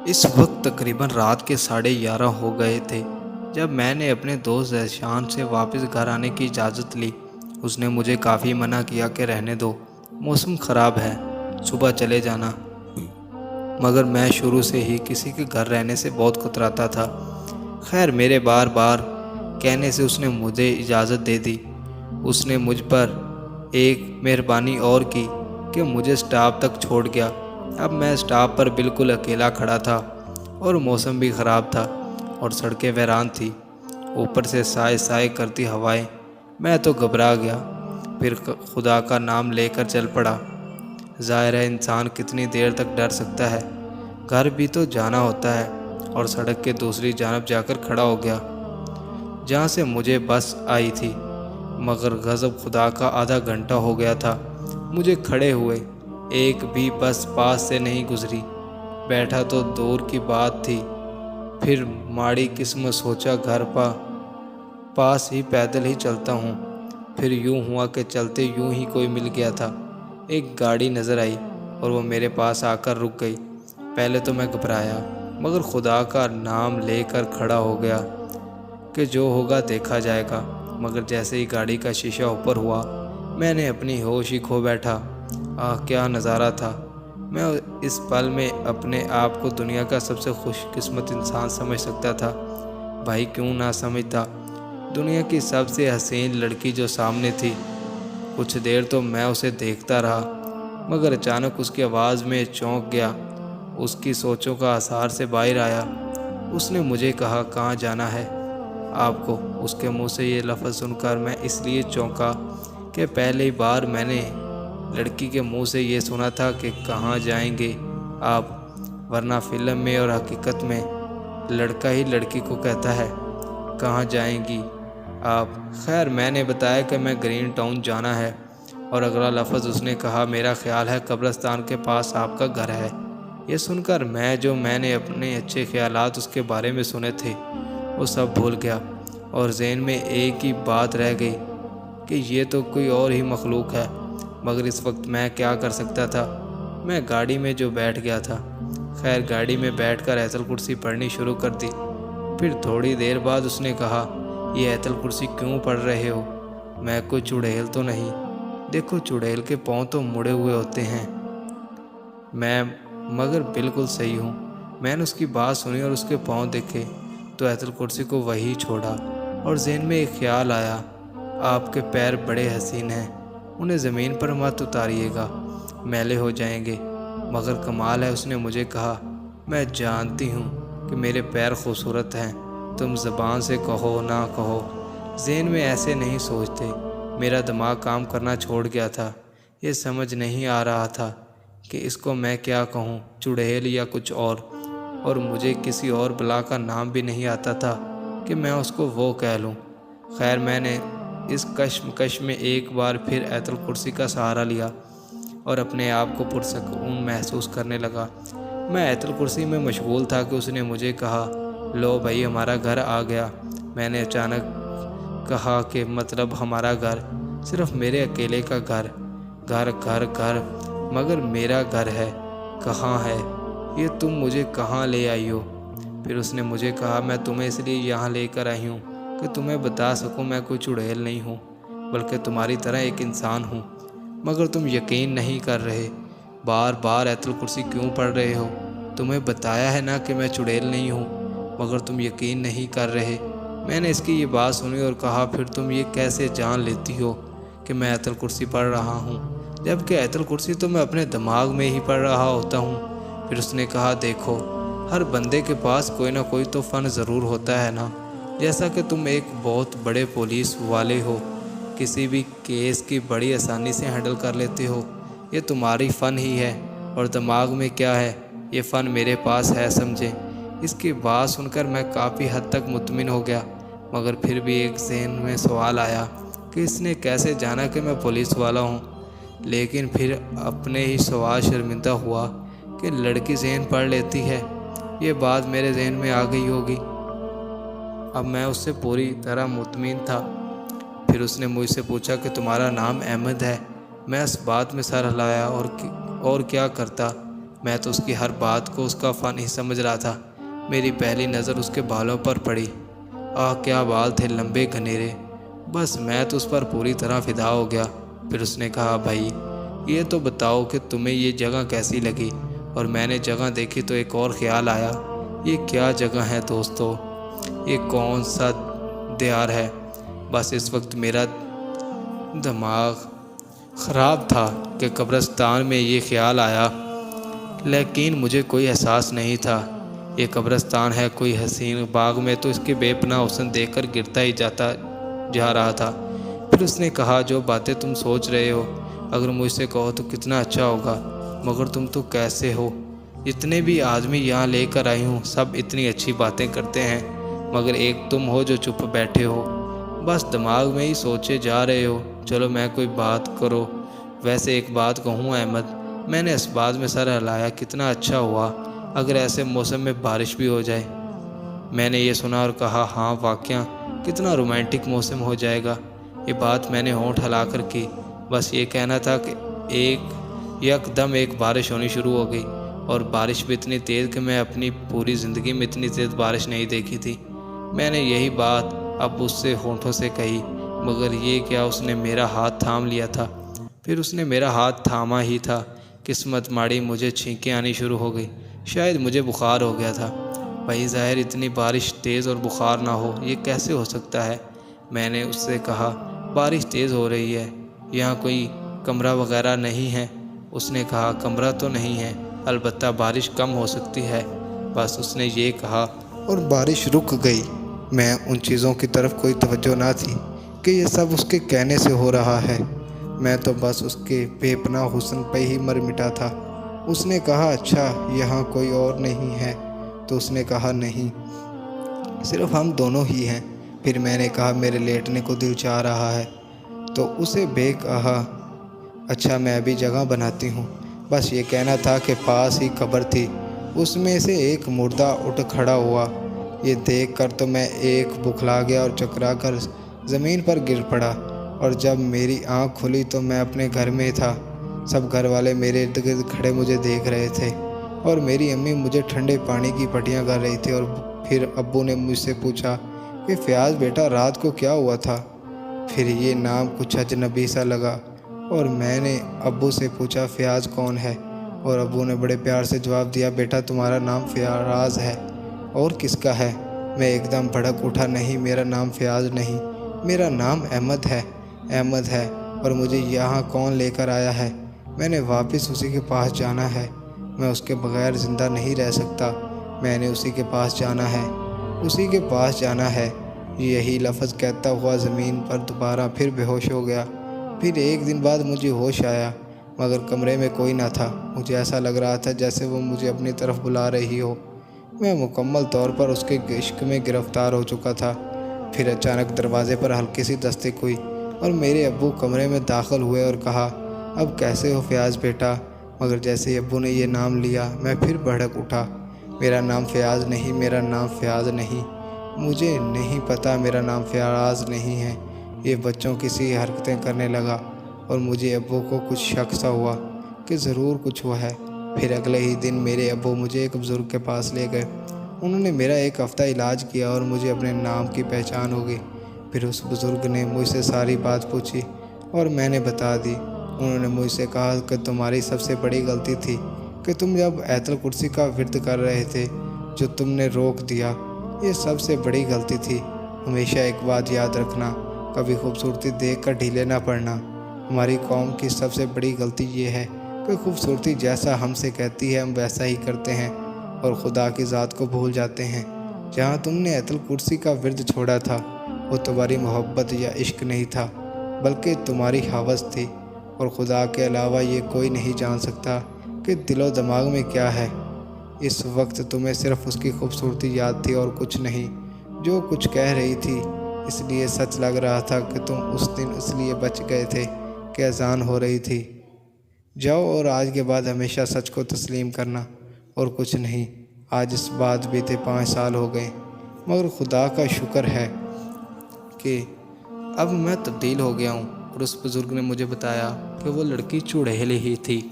اس وقت تقریباً رات کے 11:30 ہو گئے تھے جب میں نے اپنے دوست ذیشان سے واپس گھر آنے کی اجازت لی۔ اس نے مجھے کافی منع کیا کہ رہنے دو، موسم خراب ہے، صبح چلے جانا، مگر میں شروع سے ہی کسی کے گھر رہنے سے بہت کتراتا تھا۔ خیر میرے بار بار کہنے سے اس نے مجھے اجازت دے دی۔ اس نے مجھ پر ایک مہربانی اور کی کہ مجھے اسٹاپ تک چھوڑ گیا۔ اب میں اسٹاپ پر بالکل اکیلا کھڑا تھا اور موسم بھی خراب تھا اور سڑکیں ویران تھیں، اوپر سے سائے سائے کرتی ہوائیں۔ میں تو گھبرا گیا، پھر خدا کا نام لے کر چل پڑا۔ ظاہر ہے انسان کتنی دیر تک ڈر سکتا ہے، گھر بھی تو جانا ہوتا ہے، اور سڑک کے دوسری جانب جا کر کھڑا ہو گیا جہاں سے مجھے بس آئی تھی۔ مگر غضب خدا کا آدھا گھنٹہ ہو گیا تھا مجھے کھڑے ہوئے، ایک بھی بس پاس سے نہیں گزری۔ بیٹھا تو دور کی بات تھی، پھر ماڑی قسمت سوچا گھر پاس ہی پیدل ہی چلتا ہوں۔ پھر یوں ہوا کہ چلتے یوں ہی کوئی مل گیا تھا، ایک گاڑی نظر آئی اور وہ میرے پاس آ کر رک گئی۔ پہلے تو میں گھبرایا، مگر خدا کا نام لے کر کھڑا ہو گیا کہ جو ہوگا دیکھا جائے گا۔ مگر جیسے ہی گاڑی کا شیشہ اوپر ہوا میں نے اپنی ہوش ہی کھو بیٹھا۔ آہ کیا نظارہ تھا! میں اس پل میں اپنے آپ کو دنیا کا سب سے خوش قسمت انسان سمجھ سکتا تھا۔ بھائی کیوں نہ سمجھتا، دنیا کی سب سے حسین لڑکی جو سامنے تھی۔ کچھ دیر تو میں اسے دیکھتا رہا، مگر اچانک اس کی آواز میں چونک گیا، اس کی سوچوں کا اثار سے باہر آیا۔ اس نے مجھے کہا کہاں جانا ہے آپ کو؟ اس کے منہ سے یہ لفظ سن کر میں اس لیے چونکا کہ پہلی بار میں نے لڑکی کے منہ سے یہ سنا تھا کہ کہاں جائیں گے آپ، ورنہ فلم میں اور حقیقت میں لڑکا ہی لڑکی کو کہتا ہے کہاں جائیں گی آپ۔ خیر میں نے بتایا کہ میں گرین ٹاؤن جانا ہے، اور اگلا لفظ اس نے کہا میرا خیال ہے قبرستان کے پاس آپ کا گھر ہے۔ یہ سن کر میں نے اپنے اچھے خیالات اس کے بارے میں سنے تھے وہ سب بھول گیا، اور ذہن میں ایک ہی بات رہ گئی کہ یہ تو کوئی اور ہی مخلوق ہے۔ مگر اس وقت میں کیا کر سکتا تھا؟ میں گاڑی میں جو بیٹھ گیا تھا۔ خیر گاڑی میں بیٹھ کر ایت الکرسی پڑھنی شروع کر دی۔ پھر تھوڑی دیر بعد اس نے کہا یہ ایت الکرسی کیوں پڑھ رہے ہو؟ میں کوئی چڑیل تو نہیں؟ دیکھو چڑیل کے پاؤں تو مڑے ہوئے ہوتے ہیں، میں مگر بالکل صحیح ہوں۔ میں نے اس کی بات سنی اور اس کے پاؤں دیکھے تو ایت الکرسی کو وہی چھوڑا، اور ذہن میں ایک خیال آیا آپ کے پیر بڑے حسین ہیں، انہیں زمین پر مت اتاریے گا، میلے ہو جائیں گے۔ مگر کمال ہے، اس نے مجھے کہا میں جانتی ہوں کہ میرے پیر خوبصورت ہیں، تم زبان سے کہو نہ کہو، ذہن میں ایسے نہیں سوچتے۔ میرا دماغ کام کرنا چھوڑ گیا تھا، یہ سمجھ نہیں آ رہا تھا کہ اس کو میں کیا کہوں، چڑیل یا کچھ اور مجھے کسی اور بلا کا نام بھی نہیں آتا تھا کہ میں اس کو وہ کہہ لوں۔ خیر میں نے اس کشمکش میں ایک بار پھر ایت الکرسی کا سہارا لیا اور اپنے آپ کو پرسکون محسوس کرنے لگا۔ میں ایت الکرسی میں مشغول تھا کہ اس نے مجھے کہا لو بھائی ہمارا گھر آ گیا۔ میں نے اچانک کہا کہ مطلب ہمارا گھر؟ صرف میرے اکیلے کا گھر؟ گھر مگر میرا گھر ہے کہاں ہے؟ یہ تم مجھے کہاں لے آئی ہو؟ پھر اس نے مجھے کہا میں تمہیں اس لیے یہاں لے کر آئی ہوں کہ تمہیں بتا سکوں میں کوئی چڑیل نہیں ہوں، بلکہ تمہاری طرح ایک انسان ہوں۔ مگر تم یقین نہیں کر رہے، بار بار ایت الکرسی کیوں پڑھ رہے ہو؟ تمہیں بتایا ہے نا کہ میں چڑیل نہیں ہوں، مگر تم یقین نہیں کر رہے۔ میں نے اس کی یہ بات سنی اور کہا پھر تم یہ کیسے جان لیتی ہو کہ میں ایت الکرسی پڑھ رہا ہوں، جبکہ ایت الکرسی تو میں اپنے دماغ میں ہی پڑھ رہا ہوتا ہوں۔ پھر اس نے کہا دیکھو ہر بندے کے پاس کوئی نہ کوئی تو فن ضرور ہوتا ہے نا، جیسا کہ تم ایک بہت بڑے پولیس والے ہو، کسی بھی کیس کی بڑی آسانی سے ہینڈل کر لیتے ہو، یہ تمہاری فن ہی ہے۔ اور دماغ میں کیا ہے، یہ فن میرے پاس ہے، سمجھے؟ اس کی بات سن کر میں کافی حد تک مطمئن ہو گیا، مگر پھر بھی ایک ذہن میں سوال آیا کہ اس نے کیسے جانا کہ میں پولیس والا ہوں؟ لیکن پھر اپنے ہی سوال شرمندہ ہوا کہ لڑکی ذہن پڑھ لیتی ہے، یہ بات میرے ذہن میں آ گئی ہوگی۔ اب میں اس سے پوری طرح مطمئن تھا۔ پھر اس نے مجھ سے پوچھا کہ تمہارا نام احمد ہے؟ میں اس بات میں سر ہلایا اور کیا کرتا، میں تو اس کی ہر بات کو اس کا فن ہی سمجھ رہا تھا۔ میری پہلی نظر اس کے بالوں پر پڑی۔ کیا بال تھے، لمبے گھنیرے۔ بس میں تو اس پر پوری طرح فدا ہو گیا۔ پھر اس نے کہا، بھائی یہ تو بتاؤ کہ تمہیں یہ جگہ کیسی لگی؟ اور میں نے جگہ دیکھی تو ایک اور خیال آیا، یہ کیا جگہ ہے دوستو؟ یہ کون سا دیار ہے؟ بس اس وقت میرا دماغ خراب تھا کہ قبرستان میں یہ خیال آیا، لیکن مجھے کوئی احساس نہیں تھا۔ یہ قبرستان ہے کوئی حسین باغ میں تو اس کے بے پناہ حسن دیکھ کر گرتا ہی جا رہا تھا۔ پھر اس نے کہا، جو باتیں تم سوچ رہے ہو اگر مجھ سے کہو تو کتنا اچھا ہوگا، مگر تم تو کیسے ہو؟ جتنے بھی آدمی یہاں لے کر آئی ہوں سب اتنی اچھی باتیں کرتے ہیں، مگر ایک تم ہو جو چپ بیٹھے ہو، بس دماغ میں ہی سوچے جا رہے ہو۔ چلو میں کوئی بات کرو۔ ویسے ایک بات کہوں احمد، میں نے اس بات میں سر ہلایا، کتنا اچھا ہوا اگر ایسے موسم میں بارش بھی ہو جائے۔ میں نے یہ سنا اور کہا، ہاں واقعہ کتنا رومانٹک موسم ہو جائے گا۔ یہ بات میں نے ہونٹ ہلا کر کی۔ بس یہ کہنا تھا کہ یکدم ایک بارش ہونی شروع ہو گئی، اور بارش بھی اتنی تیز کہ میں اپنی پوری زندگی میں اتنی تیز بارش نہیں دیکھی تھی۔ میں نے یہی بات اب اس سے ہونٹوں سے کہی، مگر یہ کیا اس نے میرا ہاتھ تھام لیا تھا۔ پھر اس نے میرا ہاتھ تھاما ہی تھا، قسمت ماڑی مجھے چھینکیں آنی شروع ہو گئی، شاید مجھے بخار ہو گیا تھا۔ بھائی ظاہر اتنی بارش تیز اور بخار نہ ہو، یہ کیسے ہو سکتا ہے؟ میں نے اس سے کہا، بارش تیز ہو رہی ہے، یہاں کوئی کمرہ وغیرہ نہیں ہے؟ اس نے کہا، کمرہ تو نہیں ہے، البتہ بارش کم ہو سکتی ہے۔ بس اس نے یہ کہا اور بارش رک گئی۔ میں ان چیزوں کی طرف کوئی توجہ نہ تھی کہ یہ سب اس کے کہنے سے ہو رہا ہے، میں تو بس اس کے بے پناہ حسن پہ ہی مر مٹا تھا۔ اس نے کہا، اچھا یہاں کوئی اور نہیں ہے؟ تو اس نے کہا، نہیں، صرف ہم دونوں ہی ہیں۔ پھر میں نے کہا، میرے لیٹنے کو دل چاہ رہا ہے۔ تو اسے بے کہا، اچھا میں ابھی جگہ بناتی ہوں۔ بس یہ کہنا تھا کہ پاس ہی قبر تھی، اس میں سے ایک مردہ اٹھ کھڑا ہوا۔ یہ دیکھ کر تو میں ایک بکھلا گیا اور چکرا کر زمین پر گر پڑا، اور جب میری آنکھ کھلی تو میں اپنے گھر میں تھا۔ سب گھر والے میرے ارد گرد کھڑے مجھے دیکھ رہے تھے، اور میری امی مجھے ٹھنڈے پانی کی پٹیاں کر رہی تھی۔ اور پھر ابو نے مجھ سے پوچھا کہ فیاض بیٹا رات کو کیا ہوا تھا؟ پھر یہ نام کچھ اجنبی سا لگا، اور میں نے ابو سے پوچھا، فیاض کون ہے؟ اور ابو نے بڑے پیار سے جواب دیا، بیٹا تمہارا نام فیاض ہے۔ اور کس کا ہے؟ میں ایک دم بھڑک اٹھا، نہیں میرا نام فیاض نہیں، میرا نام احمد ہے، اور مجھے یہاں کون لے کر آیا ہے؟ میں نے واپس اسی کے پاس جانا ہے، میں اس کے بغیر زندہ نہیں رہ سکتا، میں نے اسی کے پاس جانا ہے۔ یہی لفظ کہتا ہوا زمین پر دوبارہ پھر بے ہوش ہو گیا۔ پھر ایک دن بعد مجھے ہوش آیا، مگر کمرے میں کوئی نہ تھا۔ مجھے ایسا لگ رہا تھا جیسے وہ مجھے اپنی طرف بلا رہی ہو۔ میں مکمل طور پر اس کے عشق میں گرفتار ہو چکا تھا۔ پھر اچانک دروازے پر ہلکی سی دستک ہوئی، اور میرے ابو کمرے میں داخل ہوئے اور کہا، اب کیسے ہو فیاض بیٹا؟ مگر جیسے ابو نے یہ نام لیا میں پھر بھڑک اٹھا، میرا نام فیاض نہیں، مجھے نہیں پتا میرا نام فیاض نہیں ہے۔ یہ بچوں کی سی حرکتیں کرنے لگا، اور مجھے ابو کو کچھ شک سا ہوا کہ ضرور کچھ ہوا ہے۔ پھر اگلے ہی دن میرے ابو مجھے ایک بزرگ کے پاس لے گئے۔ انہوں نے میرا ایک ہفتہ علاج کیا اور مجھے اپنے نام کی پہچان ہو گئی۔ پھر اس بزرگ نے مجھ سے ساری بات پوچھی اور میں نے بتا دی۔ انہوں نے مجھ سے کہا کہ تمہاری سب سے بڑی غلطی تھی کہ تم جب آیت الکرسی کا ورد کر رہے تھے، جو تم نے روک دیا، یہ سب سے بڑی غلطی تھی۔ ہمیشہ ایک بات یاد رکھنا، کبھی خوبصورتی دیکھ کر ڈھیلے نہ پڑنا۔ ہماری قوم کی سب سے بڑی غلطی یہ ہے کہ خوبصورتی جیسا ہم سے کہتی ہے ہم ویسا ہی کرتے ہیں، اور خدا کی ذات کو بھول جاتے ہیں۔ جہاں تم نے آیت الکرسی کا ورد چھوڑا تھا، وہ تمہاری محبت یا عشق نہیں تھا، بلکہ تمہاری ہوس تھی، اور خدا کے علاوہ یہ کوئی نہیں جان سکتا کہ دل و دماغ میں کیا ہے۔ اس وقت تمہیں صرف اس کی خوبصورتی یاد تھی اور کچھ نہیں۔ جو کچھ کہہ رہی تھی اس لیے سچ لگ رہا تھا کہ تم اس دن اس لیے بچ گئے تھے کہ اذان ہو رہی تھی۔ جاؤ اور آج کے بعد ہمیشہ سچ کو تسلیم کرنا، اور کچھ نہیں۔ آج اس بات بیتے 5 سال ہو گئے، مگر خدا کا شکر ہے کہ اب میں تبدیل ہو گیا ہوں۔ اور اس بزرگ نے مجھے بتایا کہ وہ لڑکی چڑیل ہی تھی۔